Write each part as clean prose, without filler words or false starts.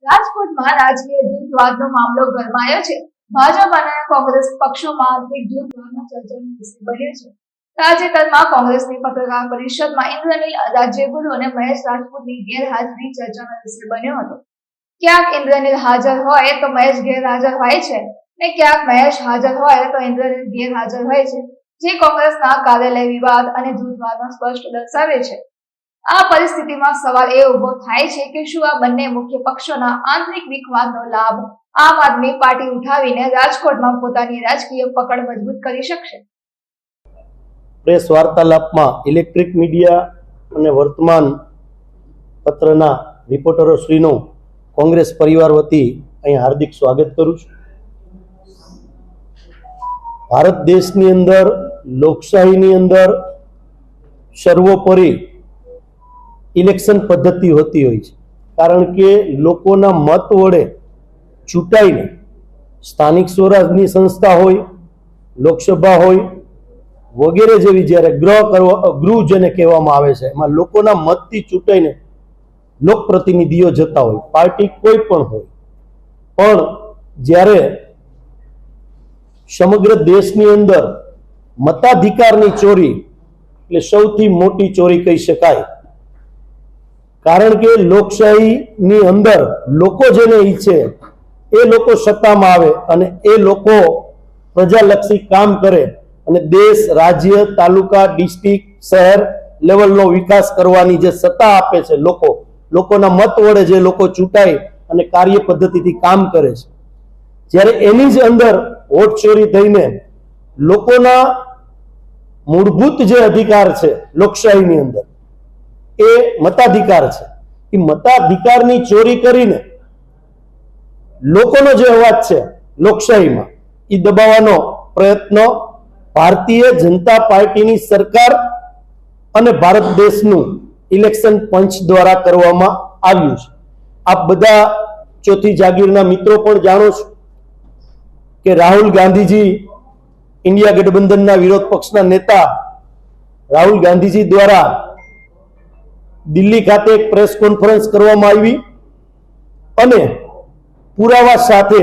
રાજકોટમાં રાજકીય જૂથવાદનો મામલો ગરમાયો છે. ભાજપ અને કોંગ્રેસ પક્ષોમાં આંતરિક જૂથવાદનો ચર્ચાનો વિષય બન્યો છે. તાજેતરમાં કોંગ્રેસની પત્રકાર પરિષદમાં ઇન્દ્રનીલ રાજ્યગુરુ અને મહેશ રાજપૂતની ગેરહાજરી ચર્ચાનો વિષય બન્યો હતો. ક્યાંક ઇન્દ્રનીલ હાજર હોય તો મહેશ ગેરહાજર હોય છે ને ક્યાંક મહેશ હાજર હોય તો ઇન્દ્રનીલ ગેરહાજર હોય છે, જે કોંગ્રેસના કાર્યાલય વિવાદ અને જૂથવાદનો સ્પષ્ટ દર્શાવે છે. આ પરિસ્થિતિમાં સવાલ એ ઉભો થાય છે કે શું આ બંને મુખ્ય પક્ષોના આંતરિક વિખવાદનો લાભ આમ આદમી પાર્ટી ઉઠાવીને રાજકોટમાં પોતાની રાજકીય પકડ મજબૂત કરી શકશે? પ્રેસ વાર્તાલાપમાં ઇલેક્ટ્રિક મીડિયા અને વર્તમાન પત્રના રિપોર્ટરો શ્રીનું કોંગ્રેસ પરિવાર વતી અહીં હાર્દિક સ્વાગત કરું છું. ભારત દેશની અંદર લોકશાહીની અંદર સર્વોપરી ઇલેક્શન પદ્ધતિ હોતી હોય છે, કારણ કે લોકોના મત વડે ચૂંટાઈને સ્થાનિક સ્વરાજની સંસ્થા હોય, લોકસભા હોય વગેરે જેવી જ્યારે ગૃહ જેને કહેવામાં આવે છે, એમાં લોકોના મતથી ચૂંટાઈને લોકપ્રતિનિધિઓ જતા હોય, પાર્ટી કોઈ પણ હોય. પણ જ્યારે સમગ્ર દેશની અંદર મતાધિકારની ચોરી એટલે સૌથી મોટી ચોરી કહી શકાય, કારણ કે લોકશાહીની અંદર લોકો જેને ઈચ્છે એ લોકો સત્તામાં આવે અને એ લોકો પ્રજાલક્ષી કામ કરે અને દેશ, રાજ્ય, તાલુકા, ડિસ્ટ્રિક્ટ, શહેર લેવલનો વિકાસ કરવાની જે સત્તા આપે છે લોકોના મત વડે જે લોકો ચૂંટાય અને કાર્ય પદ્ધતિથી કામ કરે છે, જ્યારે એની જ અંદર વોટ ચોરી થઈને લોકોના મૂળભૂત જે અધિકાર છે લોકશાહીની અંદર એ મતાધિકાર છે, એ મતાધિકારની ચોરી કરીને લોકોનો જે અવાજ છે લોકશાહીમાં એ દબાવવાનો પ્રયત્ન ભારતીય જનતા પાર્ટીની સરકાર અને ભારત દેશનું ઇલેક્શન પંચ દ્વારા કરવામાં આવ્યું છે. આપ બધા ચોથી જાગીરના મિત્રો પણ જાણો છો કે રાહુલ ગાંધીજી, ઇન્ડિયા ગઠબંધનના વિરોધ પક્ષના નેતા રાહુલ ગાંધીજી દ્વારા દિલ્હી ખાતે એક પ્રેસ કોન્ફરન્સ કરવામાં આવી અને પુરાવા સાથે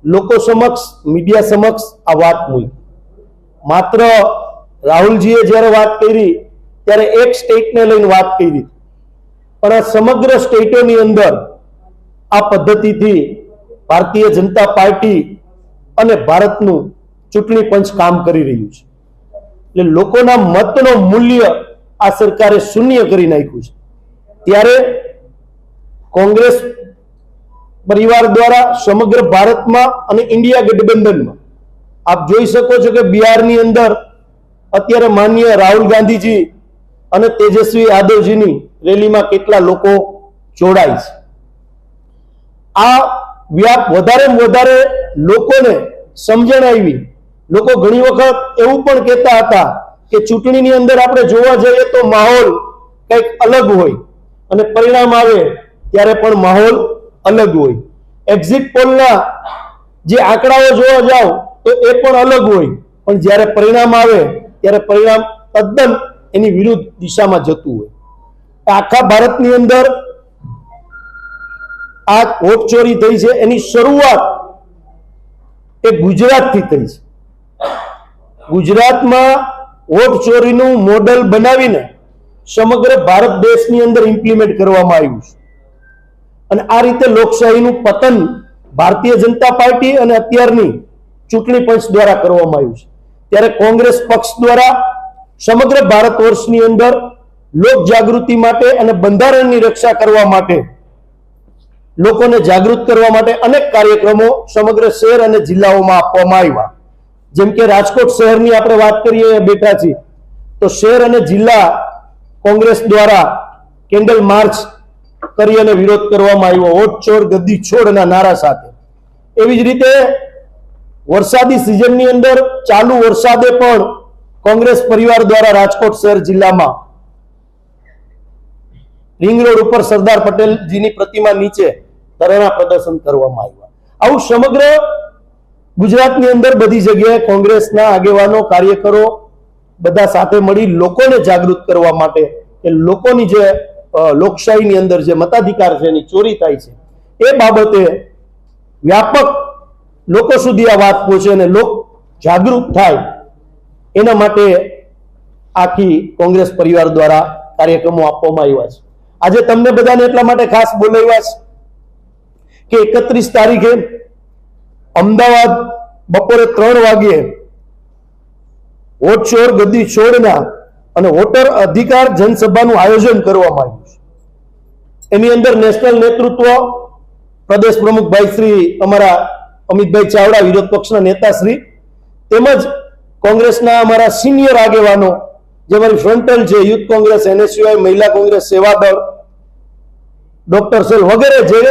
લોકો સમક્ષ, મીડિયા સમક્ષ આ વાત મૂકી. માત્ર રાહુલજીએ જ્યારે વાત કરી ત્યારે એક સ્ટેટને લઈને વાત કરી, પણ આ સમગ્ર સ્ટેટોની અંદર આ પદ્ધતિથી ભારતીય જનતા પાર્ટી અને ભારતનું ચૂંટણી પંચ કામ કરી રહ્યું છે. એટલે લોકોના મતનો મૂલ્ય આ સરકારે શૂન્ય કરી નાખ્યું છે. ત્યારે કોંગ્રેસ પરિવાર દ્વારા સમગ્ર ભારતમાં અને ઇન્ડિયા ગઠબંધનમાં આપ જોઈ શકો છો કે બિહારની અંદર અત્યારે માનનીય રાહુલ ગાંધીજી અને તેજસ્વી યાદવજીની રેલીમાં કેટલા લોકો જોડાય છે. આ વ્યાપ વધારેમાં વધારે લોકોને સમજણ આવી. લોકો ઘણી વખત એવું પણ કહેતા હતા કે ચૂંટણીની અંદર આપણે જોવા જઈએ તો માહોલ કંઈક અલગ હોય અને પરિણામ આવે ત્યારે પણ માહોલ અલગ હોય. એક્ઝિટ પોલના જે આંકડાઓ જોવા જાઓ તો એ પણ અલગ હોય, પણ જ્યારે પરિણામ આવે ત્યારે પરિણામ તદ્દન એની વિરુદ્ધ દિશામાં જતું હોય. આખા ભારતની અંદર આ વોટ ચોરી થઈ છે એની શરૂઆત એ ગુજરાતથી થઈ છે. ગુજરાતમાં વોટ ચોરીનું મોડેલ બનાવીને સમગ્ર ભારત દેશની અંદર ઇમ્પ્લિમેન્ટ કરવામાં આવ્યું છે અને આ રીતે લોકશાહીનું પતન ભારતીય જનતા પાર્ટી અને અત્યારની ચૂંટણી પંચ દ્વારા કરવામાં આવ્યું છે. ત્યારે કોંગ્રેસ પક્ષ દ્વારા સમગ્ર ભારત વર્ષની અંદર લોક જાગૃતિ માટે અને બંધારણની રક્ષા કરવા માટે, લોકોને જાગૃત કરવા માટે અનેક કાર્યક્રમો સમગ્ર શહેર અને જિલ્લાઓમાં આપવામાં આવ્યા. જેમ કે રાજકોટ શહેરની આપણે વાત કરીએ, બેઠા છીએ તો શહેર અને જિલ્લા કોંગ્રેસ દ્વારા કેન્ડલ માર્ચ કરી અને વિરોધ કરવામાં આવ્યો, વોટ ચોર ગદ્દી છોડના નારા સાથે. એવી જ રીતે વરસાદી સિઝનની અંદર ચાલુ વરસાદે પણ કોંગ્રેસ પરિવાર દ્વારા રાજકોટ શહેર જિલ્લામાં રિંગ રોડ ઉપર સરદાર પટેલજીની પ્રતિમા નીચે ધરણા પ્રદર્શન કરવામાં આવ્યા. આવું સમગ્ર ગુજરાતની અંદર બધી જગ્યાએ કોંગ્રેસના આગેવાનો, કાર્યકરો બધા સાથે મળી લોકોને જાગૃત કરવા માટે કે લોકોની જે લોકશાહીની અંદર જે મતાધિકાર છે એની ચોરી થાય છે એ બાબતે વ્યાપક લોકો સુધી આ વાત પહોંચે અને લોક જાગૃત થાય એના માટે આખી કોંગ્રેસ પરિવાર દ્વારા કાર્યક્રમો આપવામાં આવ્યા છે. આજે તમને બધાને એટલા માટે ખાસ બોલાવ્યા છે કે 31 તારીખે અમદાવાદ બપોરે 3 વાગ્યે વોટ ચોર ગદ્દી છોડના અને વોટર અધિકાર જનસભાનું આયોજન કરવામાં આવ્યું છે. એની અંદર નેશનલ નેતૃત્વ પ્રદેશ પ્રમુખ ભાઈ શ્રી અમારા અમિતભાઈ ચાવડા, વિરોધ પક્ષના નેતા શ્રી, તેમજ કોંગ્રેસના અમારા સિનિયર આગેવાનો જે અમારી ફ્રન્ટલ છે, યુથ કોંગ્રેસ, NSUI, મહિલા કોંગ્રેસ, સેવાદળ, ડોક્ટર સેલ વગેરે જે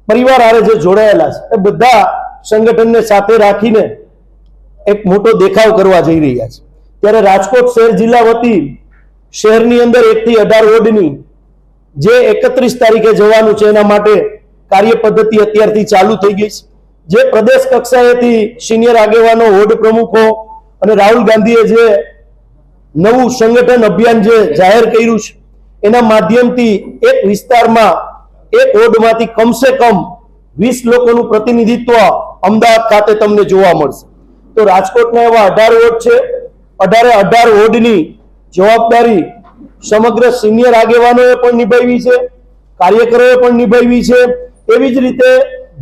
પરિવાર આરે જે જોડાયેલા છે એ બધા સંગઠનને સાથે રાખીને એક મોટો દેખાવ કરવા જઈ રહ્યા છે. ત્યારે રાજકોટ શહેર જિલ્લા વતી શહેરની અંદર 1 થી 18 વોર્ડની જે 31 તારીખે જવાનું છે એના માટે કાર્ય પદ્ધતિ અત્યારથી ચાલુ થઈ ગઈ છે. જે પ્રદેશ કક્ષાએથી સિનિયર આગેવાનો, વોર્ડ પ્રમુખો અને રાહુલ ગાંધીએ જે નવું સંગઠન અભિયાન જે જાહેર કર્યું છે એના માધ્યમથી એક વિસ્તારમાં એક વોર્ડમાંથી કમસે કમ 20 લોકોનું પ્રતિનિધિત્વ અમદાવાદ ખાતે તમને જોવા મળશે. તો રાજકોટના એવા 18 વોર્ડ છે. 18 વોર્ડની જવાબદારી સમગ્ર સિનિયર આગેવાનોએ પણ નિભાવી છે, કાર્યકરોએ પણ નિભાવી છે. એવી જ રીતે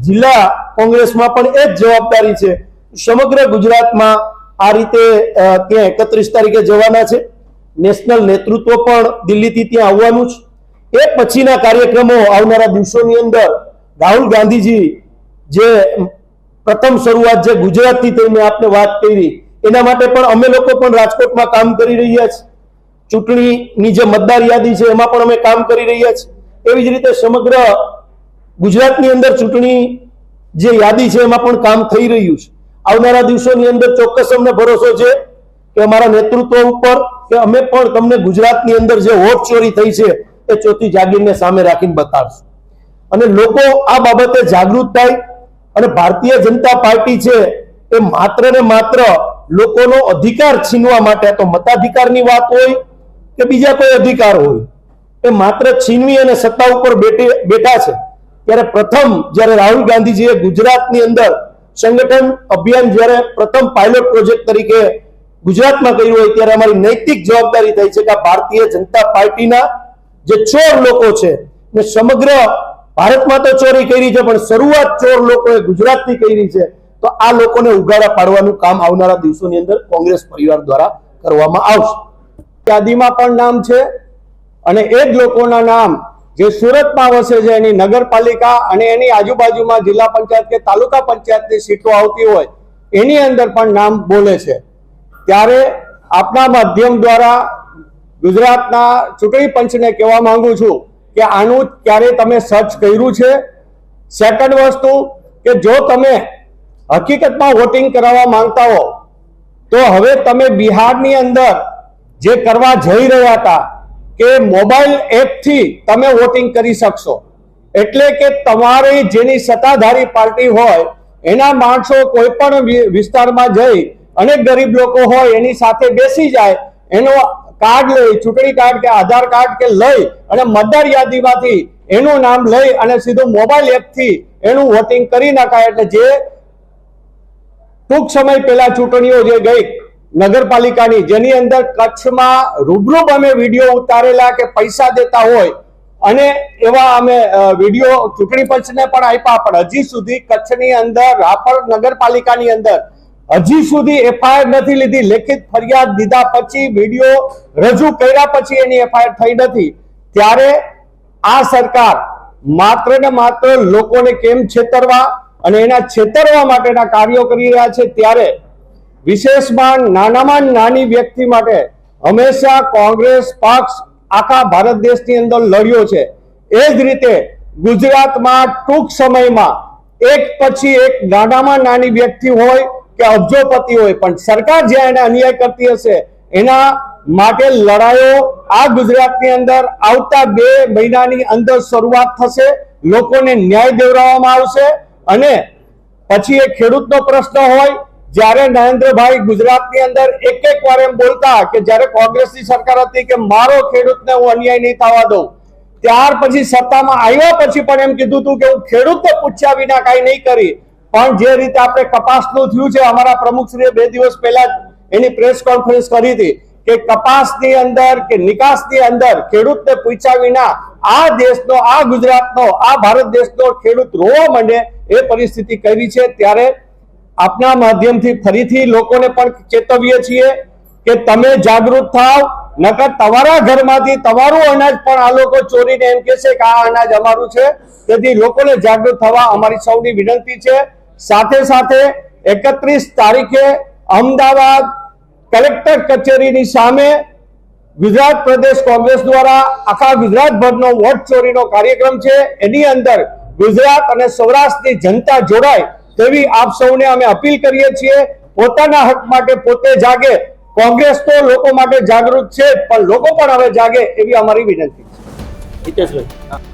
જિલ્લા કોંગ્રેસમાં પણ એ જ જવાબદારી છે. સમગ્ર ગુજરાતમાં આ રીતે ત્યાં 31 તારીખે જવાના છે. નેશનલ નેતૃત્વ પણ દિલ્હીથી ત્યાં આવવાનું છે. એ પછીના કાર્યક્રમો આવનારા દિવસોની અંદર રાહુલ ગાંધીજી જે પ્રથમ શરૂઆત જે ગુજરાતથી થઈને આપને વાત કરી એના માટે પણ અમે લોકો પણ રાજકોટમાં કામ કરી રહ્યા છીએ. ચૂંટણીની જે મતદાર યાદી છે એમાં પણ અમે કામ કરી રહ્યા છીએ. એવી જ રીતે સમગ્ર ગુજરાતની અંદર ચૂંટણી જે યાદી છે એમાં પણ કામ થઈ રહ્યું છે. આવનારા દિવસોની અંદર ચોક્કસ અમને ભરોસો છે કે અમારા નેતૃત્વ ઉપર કે અમે પણ તમને ગુજરાતની અંદર જે વોટ ચોરી થઈ છે એ ચોથી જાગીરને સામે રાખીને બતાડશું. અને લોકો આ બાબતે જાગૃત થાય અને ભારતીય જનતા પાર્ટી છે એ માત્ર ને માત્ર લોકોનો અધિકાર છીનવા માટે, તો મતાધિકારની વાત હોય કે બીજા કોઈ અધિકાર હોય, એ માત્ર છીનવી અને સત્તા ઉપર બેઠા છે. ત્યારે પ્રથમ જ્યારે રાહુલ ગાંધીજીએ ગુજરાતની અંદર સંગઠન અભિયાન જ્યારે પ્રથમ પાયલોટ પ્રોજેક્ટ તરીકે ગુજરાતમાં કર્યું હોય ત્યારે અમારી નૈતિક જવાબદારી થઈ છે કે ભારતીય જનતા પાર્ટીના જે ચોર લોકો છે ને સમગ્ર ભારતમાં તો ચોરી કરી છે પણ શરૂઆત ચોર લોકોએ ગુજરાતથી કરી છે. તો આ લોકોને ઉગાડા પાડવાનું કામ આવનારા દિવસોની અંદર કોંગ્રેસ પરિવાર દ્વારા કરવામાં આવશે. યાદીમાં પણ નામ છે અને એ જ લોકોના નામ જે સુરતમાં વસે છે એની નગરપાલિકા અને એની આજુબાજુમાં જિલ્લા પંચાયત કે તાલુકા પંચાયતની સીટો આવતી હોય એની અંદર પણ નામ બોલે છે. ત્યારે આપના માધ્યમ દ્વારા ગુજરાતના ચૂંટણી પંચને કહેવા માંગુ છું કે આનું ક્યારે તમે સર્ચ કર્યું છે? સેકન્ડ વસ્તુ કે જો તમે હકીકતમાં વોટિંગ કરાવવા માંગતા હો તો હવે તમે બિહારની અંદર જે કરવા જઈ રહ્યા હતા કે મોબાઈલ એપથી તમે વોટિંગ કરી શકશો. એટલે કે તમારી જેની સત્તાધારી પાર્ટી હોય એના માણસો કોઈ પણ વિસ્તારમાં જઈ અને ગરીબ લોકો હોય એની સાથે બેસી જાય, એનો કાર્ડ લઈ, ચૂંટણી કાર્ડ કે આધાર કાર્ડ કે લઈ અને મતદાર યાદીમાંથી એનું નામ લઈ અને સીધું મોબાઈલ એપથી એનું વોટિંગ કરી નાખાય. એટલે જે ટૂંક સમય પહેલા ચૂંટણીઓ જે ગઈ નગરપાલિકાની, જેની અંદર કચ્છમાં રૂબરૂ અમે વિડીયો ઉતારેલા કે પૈસા દેતા હોય અને એવા અમે વિડીયો ચૂંટણી પંચને પણ આપ્યા, પણ હજી સુધી કચ્છની અંદર રાપર નગરપાલિકાની અંદર હજી સુધી એફઆઈઆર નથી લીધી. લેખિત ફરિયાદ દીધા પછી, વિડીયો રજૂ કર્યા પછી એની એફઆઈઆર થઈ નથી. ત્યારે આ સરકાર માત્ર ને માત્ર લોકોને કેમ છેતરવા અને એના છેતરવા માટેના કાર્યો કરી રહ્યા છે. ત્યારે વિશેષમાં નાનામાં નાની વ્યક્તિ માટે હંમેશા કોંગ્રેસ પક્ષ આખા ભારત દેશની અંદર લડ્યો છે. એ જ રીતે ગુજરાતમાં ટૂંક સમયમાં એક પછી એક નાનામાં નાની વ્યક્તિ હોય કે અબજોપતિ હોય, પણ સરકાર જ્યાં એને અન્યાય કરતી હશે એના માટે લડાઈઓ આ ગુજરાતની અંદર આવતા 2 મહિનાની અંદર શરૂઆત થશે. લોકોને ન્યાય દેવડાવવામાં આવશે. અને પછી એ ખેડૂતનો પ્રશ્ન હોય, જ્યારે નરેન્દ્રભાઈ ગુજરાતની અંદર એક વાર એમ બોલતા કે જ્યારે કોંગ્રેસની સરકાર હતી કે મારો ખેડૂતને હું અન્યાય નહીં થવા દઉં, ત્યાર પછી સત્તામાં આવ્યા પછી પણ એમ કીધું હતું કે હું ખેડૂતને પૂછ્યા વિના કાંઈ નહીં કરી. પણ જે રીતે આપણે કપાસનું થયું છે, અમારા પ્રમુખશ્રીએ 2 દિવસ પહેલા એની પ્રેસ કોન્ફરન્સ કરી હતી કે કપાસની અંદર કે નિકાસની અંદર ખેડૂતને પૂછ્યા વિના આ દેશનો, આ ગુજરાતનો, આ ભારત દેશનો ખેડૂત રોવા માંડે એ પરિસ્થિતિ કરી છે. ત્યારે આપના માધ્યમથી ફરીથી લોકોને પણ ચેતવીએ છીએ કે તમે જાગૃત થાવ, નકર તમારા ઘરમાંથી તમારું અનાજ પણ આ લોકો ચોરીને એમ કહેશે કે આ અનાજ અમારું છે. તેથી લોકોને જાગૃત થવા અમારી સૌની વિનંતી છે. સાથે સાથે 31 તારીખે અમદાવાદ કલેક્ટર કચેરીની સામે ગુજરાત પ્રદેશ કોંગ્રેસ દ્વારા આખા ગુજરાતભરનો વોટ ચોરીનો કાર્યક્રમ છે. એની અંદર ગુજરાત અને સૌરાષ્ટ્રની જનતા જોડાય તેવી આપ સૌને અમે અપીલ કરીએ છીએ. પોતાના હક માટે પોતે જાગે. કોંગ્રેસ તો લોકો માટે જાગૃત છે, પણ લોકો પણ હવે જાગે એવી અમારી વિનંતી છે. હિતેશભાઈ.